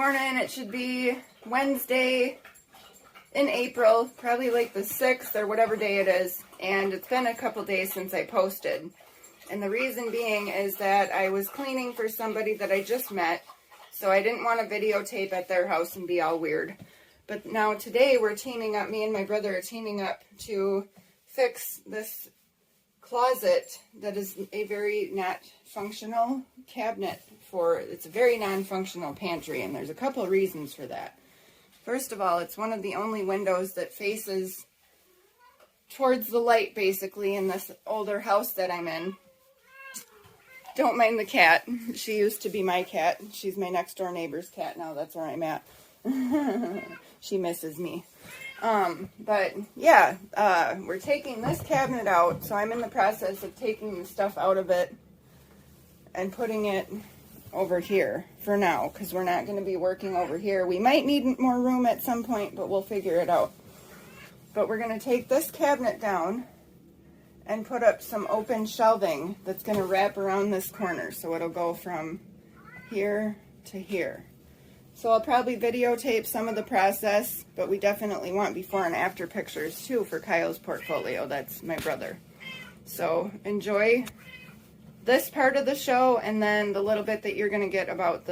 morning. It should be Wednesday in April, probably like the 6th or whatever day it is. And it's been a couple days since I posted. And the reason being is that I was cleaning for somebody that I just met. So I didn't want to videotape at their house and be all weird. But now today we're teaming up, me and my brother are teaming up to fix this closet that is a very not functional cabinet for, it's a very non-functional pantry, and there's a couple reasons for that. First of all, it's one of the only windows that faces towards the light, basically, in this older house that I'm in. Don't mind the cat. She used to be my cat. She's my next door neighbor's cat now. That's where I'm at. She misses me. But yeah, we're taking this cabinet out, so I'm in the process of taking the stuff out of it and putting it over here for now, because we're not going to be working over here. We might need more room at some point, but we'll figure it out. But we're going to take this cabinet down and put up some open shelving that's going to wrap around this corner, so it'll go from here to here. So I'll probably videotape some of the process, but we definitely want before and after pictures too for Kyle's portfolio. That's my brother. So enjoy this part of the show, and then the little bit that you're going to get about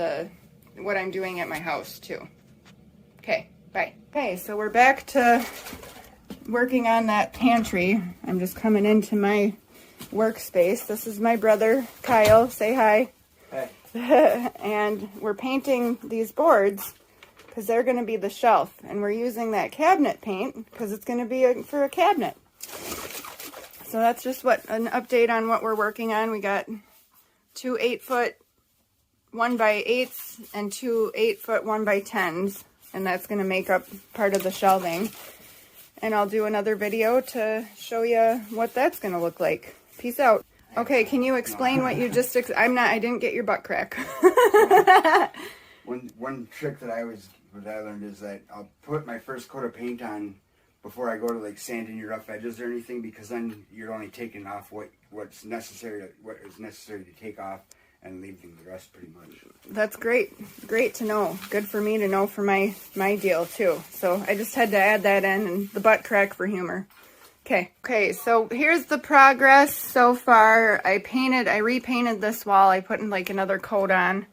what I'm doing at my house too. Okay, bye. Okay, so we're back to working on that pantry. I'm just coming into my workspace. This is my brother, Kyle. Say hi. Hey. And we're painting these boards because they're going to be the shelf, and we're using that cabinet paint because it's going to be for a cabinet. So that's just an update on what we're working on. We got 2 8-foot 1x8s and 2 8-foot 1x10s, and that's going to make up part of the shelving. And I'll do another video to show you what that's going to look like. Peace out. Okay, can you explain what you just... I didn't get your butt crack. One trick that I learned is that I'll put my first coat of paint on before I go to like sanding your rough edges or anything, because then you're only taking off what is necessary to take off and leaving the rest pretty much. That's great. Great to know. Good for me to know for my deal too. So I just had to add that in, and the butt crack for humor. Okay, so here's the progress so far. I repainted this wall. I put in like another coat on.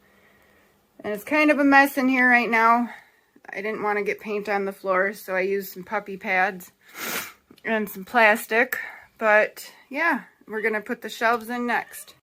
And it's kind of a mess in here right now. I didn't want to get paint on the floor, so I used some puppy pads and some plastic. But yeah, we're going to put the shelves in next.